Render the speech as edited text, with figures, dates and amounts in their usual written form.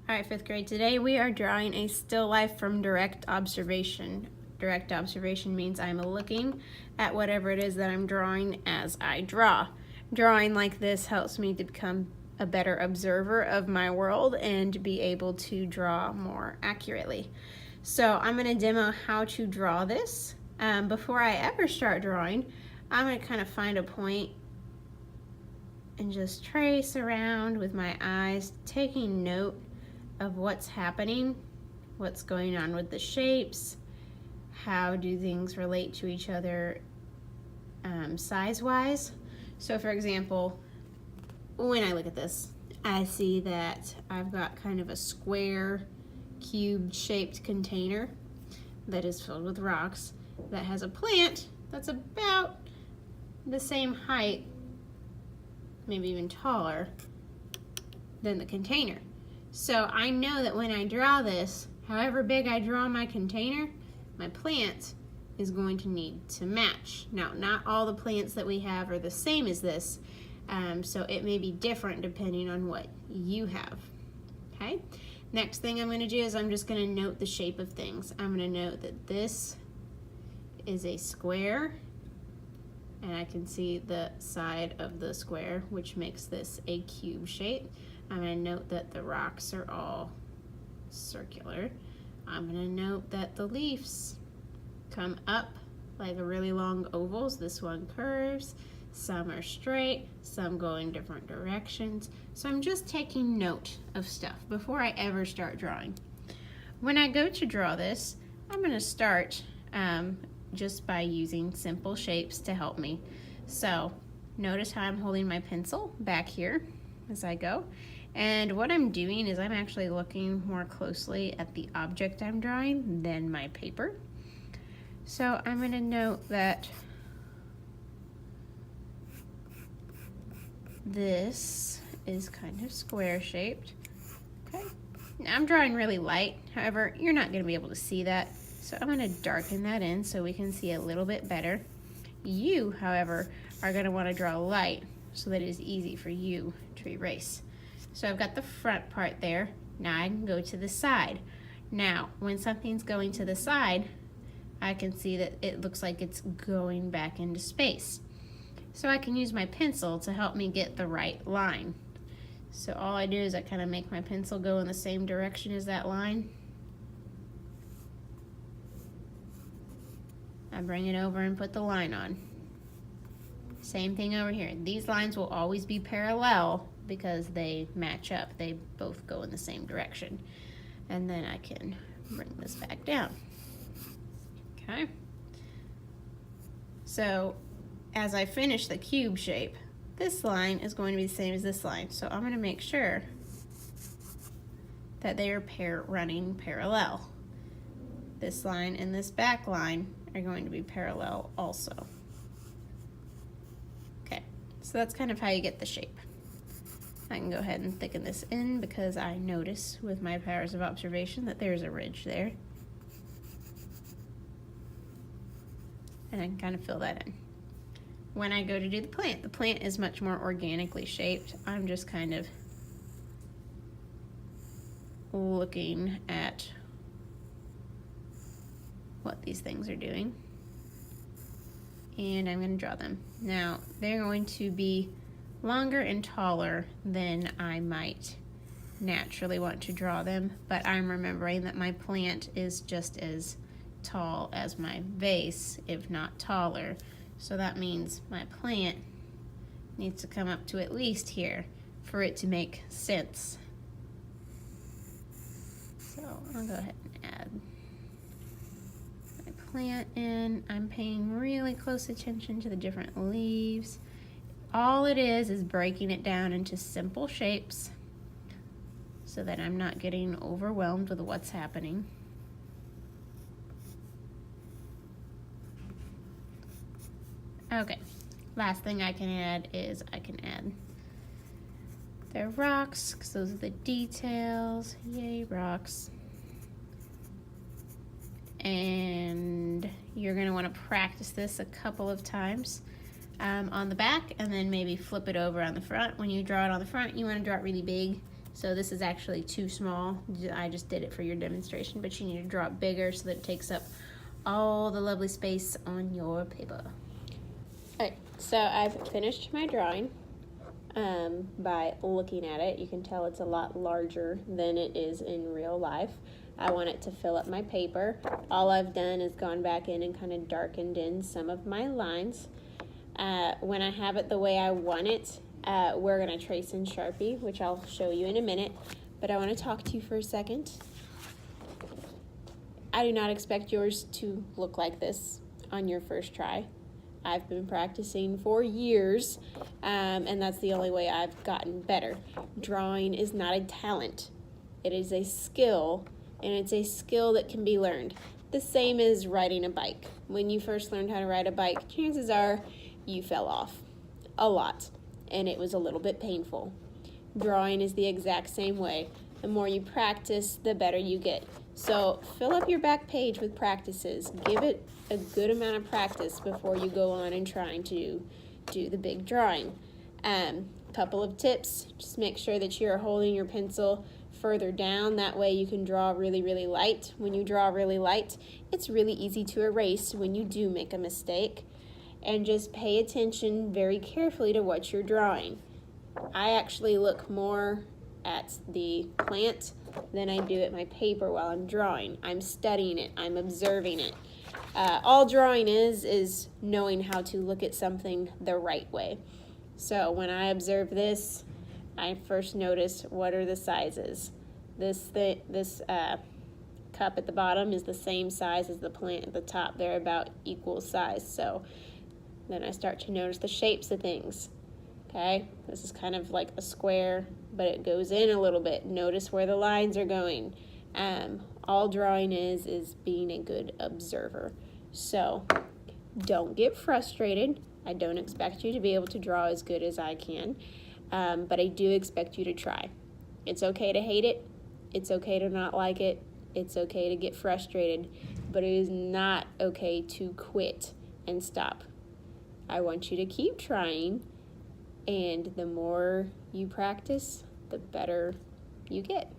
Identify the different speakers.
Speaker 1: All right, fifth grade, today we are drawing a still life from direct observation. Direct observation means I'm looking at whatever it is that I'm drawing as I draw. Drawing like this helps me to become a better observer of my world and be able to draw more accurately. So I'm going to demo how to draw this. Before I ever start drawing, I'm going to kind of find a point and just trace around with my eyes, taking note of what's happening, what's going on with the shapes, how do things relate to each other size-wise. So for example, when I look at this, I see that I've got kind of a square cube-shaped container that is filled with rocks that has a plant that's about the same height, maybe even taller than the container. So I know that when I draw this, however big I draw my container, my plant is going to need to match. Now, not all the plants that we have are the same as this, so it may be different depending on what you have, okay? Next thing I'm going to do is I'm just going to note the shape of things. I'm going to note that this is a square, and I can see the side of the square, which makes this a cube shape. I'm going to note that the rocks are all circular. I'm going to note that the leaves come up like a really long ovals. This one curves, some are straight, some go in different directions. So I'm just taking note of stuff before I ever start drawing. When I go to draw this, I'm going to start just by using simple shapes to help me. So notice how I'm holding my pencil back here as I go. And what I'm doing is I'm actually looking more closely at the object I'm drawing than my paper. So I'm going to note that this is kind of square shaped. Okay. Now I'm drawing really light. However, you're not going to be able to see that. So I'm going to darken that in so we can see a little bit better. You, however, are going to want to draw light so that it is easy for you to erase. So I've got the front part there. Now I can go to the side. Now, when something's going to the side, I can see that it looks like it's going back into space. So I can use my pencil to help me get the right line. So all I do is I kind of make my pencil go in the same direction as that line. I bring it over and put the line on. Same thing over here. These lines will always be parallel because they match up. They both go in the same direction. And then I can bring this back down. Okay. So as I finish the cube shape, this line is going to be the same as this line. So I'm going to make sure that they are running parallel. This line and this back line are going to be parallel also. Okay, so that's kind of how you get the shape. I can go ahead and thicken this in because I notice with my powers of observation that there's a ridge there. And I can kind of fill that in. When I go to do the plant is much more organically shaped. I'm just kind of looking at what these things are doing. And I'm going to draw them. Now, they're going to be longer and taller than I might naturally want to draw them, but I'm remembering that my plant is just as tall as my vase, if not taller. So that means my plant needs to come up to at least here for it to make sense. So I'll go ahead and add my plant in. I'm paying really close attention to the different leaves. All it is breaking it down into simple shapes so that I'm not getting overwhelmed with what's happening. Okay, last thing I can add is I can add the rocks, because those are the details. Yay, rocks. And you're going to want to practice this a couple of times. on the back, and then maybe flip it over on the front. When you draw it on the front, you want to draw it really big So this is actually too small. I just did it for your demonstration, but you need to draw it bigger so that it takes up all the lovely space on your paper. Alright, so I've finished my drawing. By looking at it, you can tell it's a lot larger than it is in real life. I want it to fill up my paper. All I've done is gone back in and kind of darkened in some of my lines. When I have it the way I want it, we're going to trace in Sharpie, which I'll show you in a minute, but I want to talk to you for a second. I do not expect yours to look like this on your first try. I've been practicing for years, and that's the only way I've gotten better. Drawing is not a talent. It is a skill, and it's a skill that can be learned. The same as riding a bike. When you first learned how to ride a bike, chances are you fell off a lot, and it was a little bit painful. Drawing is the exact same way. The more you practice, the better you get. So fill up your back page with practices. Give it a good amount of practice before you go on and trying to do the big drawing. Couple of tips, just make sure that you're holding your pencil further down. That way you can draw really, really light. When you draw really light, it's really easy to erase when you do make a mistake. And just pay attention very carefully to what you're drawing. I actually look more at the plant than I do at my paper while I'm drawing. I'm studying it. I'm observing it. All drawing is knowing how to look at something the right way. So when I observe this, I first notice what are the sizes. This cup at the bottom is the same size as the plant at the top. They're about equal size. So then I start to notice the shapes of things. Okay, this is kind of like a square, but it goes in a little bit. Notice where the lines are going. All drawing is being a good observer. So don't get frustrated. I don't expect you to be able to draw as good as I can, but I do expect you to try. It's okay to hate it. It's okay to not like it. It's okay to get frustrated, but it is not okay to quit and stop. I want you to keep trying, and the more you practice, the better you get.